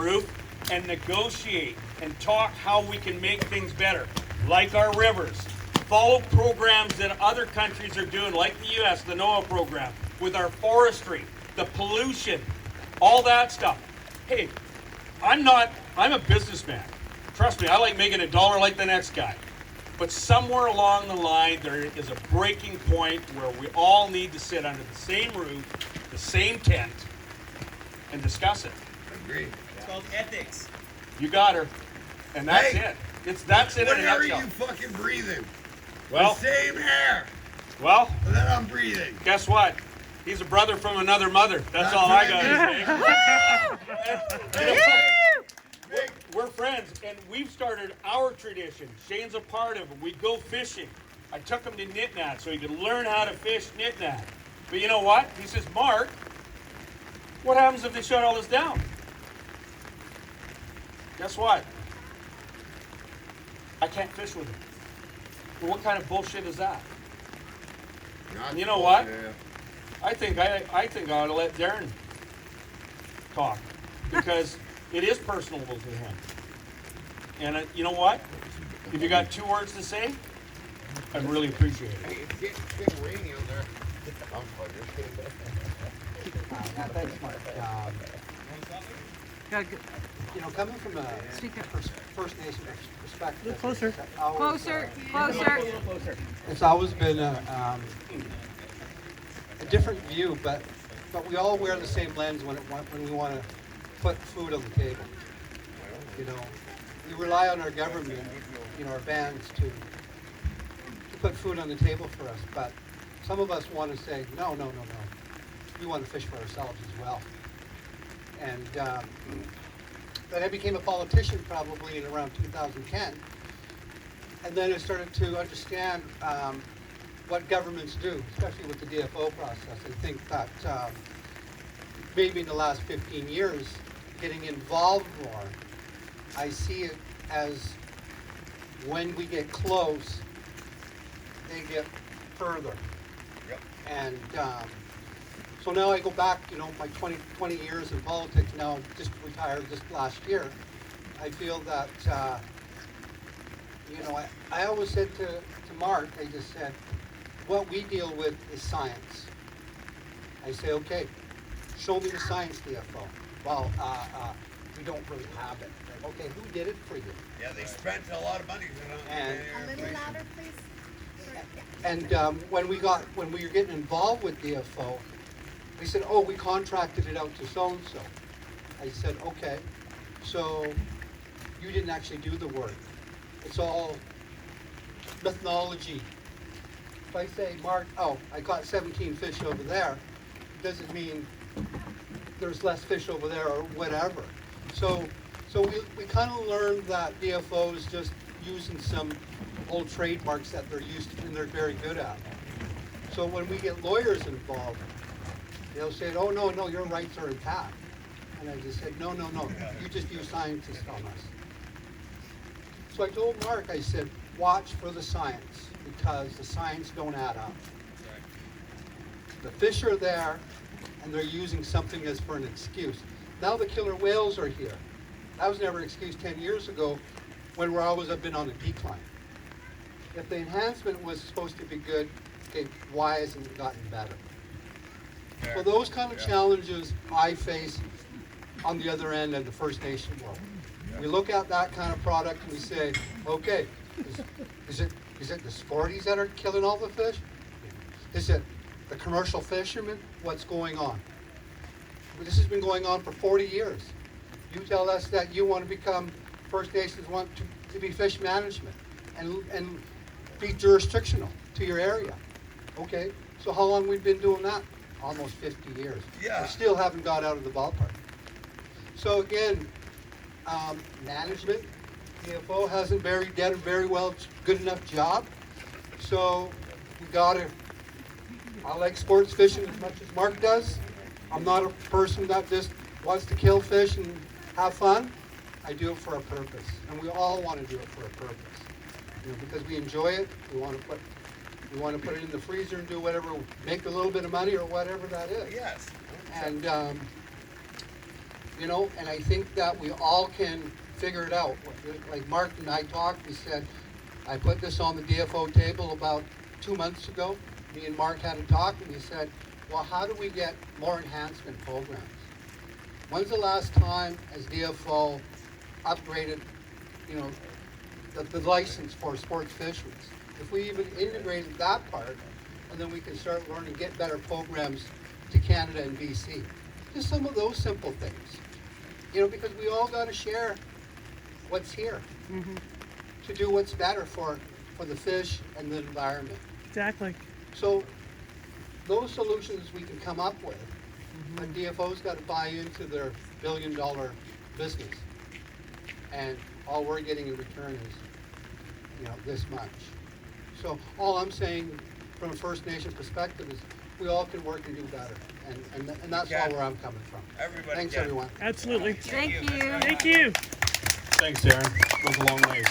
roof and negotiate and talk how we can make things better, like our rivers. Follow programs that other countries are doing, like the US, the NOAA program, with our forestry, the pollution, all that stuff. Hey, I'm a businessman. Trust me, I like making a dollar like the next guy. But somewhere along the line, there is a breaking point where we all need to sit under the same roof, the same tent, and discuss it. Agreed. It's called ethics. You got her. And that's Hey, it. That's it in a What air are nutshell. you fucking breathing? Well, The same air well, that I'm breathing. guess what? He's a brother from another mother. That's all I got to say. We're friends, and we've started our tradition. Shane's a part of it. We go fishing. I took him to Nitnat so he could learn how to fish Nitnat. But you know what? He says, Mark, what happens if they shut all this down? Guess what? I can't fish with him. Well, what kind of bullshit is that? Not You know what? Yeah. I think I ought to let Darren talk because it is personable to him. And you know what? If you got 2 words to say, I'd really appreciate it. Hey, it's getting rainy out there. I'm Yeah, thanks, Mark. Coming from a First Nation perspective, Closer. Closer. It's always been a different view, but we all wear the same lens when we want to put food on the table. We rely on our government, our bands to put food on the table for us, but some of us want to say, no. We want to fish for ourselves as well. And I became a politician probably in around 2010. And then I started to understand what governments do, especially with the DFO process. I think that maybe in the last 15 years, getting involved more, I see it as when we get close, they get further. Yep. And so now I go back, my 20 years in politics now, just retired this last year. I feel that, I always said to Mark, I just said, what we deal with is science. I say, okay, show me the science, DFO. Well, we don't really have it. Okay, who did it for you? Yeah, they spent a lot of money. And- A little louder, please. And when we were getting involved with DFO, they said, oh, we contracted it out to so-and-so. I said, okay, so you didn't actually do the work. It's all mythology. If I say, Mark, oh, I caught 17 fish over there, it doesn't mean there's less fish over there or whatever. So we kind of learned that DFO is just using some old trademarks that they're used to and they're very good at. So when we get lawyers involved, they'll say, oh, no, your rights are intact. And I just said, no, you just use scientists on us. So I told Mark, I said, watch for the science because the science don't add up. The fish are there and they're using something as for an excuse. Now the killer whales are here. That was never an excuse 10 years ago when we're always have been on a decline. If the enhancement was supposed to be good, okay, why hasn't it gotten better? So those kind of challenges I face on the other end of the First Nation world. We look at that kind of product and we say, okay, is it the sporties that are killing all the fish? Is it the commercial fishermen? What's going on? This has been going on for 40 years. You tell us that you want to become, First Nations want to be fish management and be jurisdictional to your area. Okay, so how long we've been doing that? Almost 50 years. Yeah. We still haven't got out of the ballpark. So again, management, DFO hasn't done a very well, good enough job. So we gotta, I like sports fishing as much as Mark does. I'm not a person that just wants to kill fish and have fun. I do it for a purpose, and we all want to do it for a purpose. Because we enjoy it. We want to put it in the freezer and do whatever, make a little bit of money or whatever that is. Yes. And you know, and I think that we all can figure it out. Like Mark and I talked, we said, I put this on the DFO table about 2 months ago. Me and Mark had a talk, and we said, well, how do we get more enhancement programs? When's the last time as DFO upgraded, you know, the license for sports fisheries? If we even integrated that part, and then we can start learning, get better programs to Canada and BC. Just some of those simple things. You know, because we all got to share what's here to do what's better for the fish and the environment. Exactly. So those solutions we can come up with, but DFO's got to buy into their billion-dollar business. And all we're getting in return is, you know, this much. So all I'm saying from a First Nation perspective is we all can work and do better. And that's all where I'm coming from. Everybody Thanks, can. everyone. Absolutely. Thank you. Thank you. Thanks, Aaron. Goes a long ways.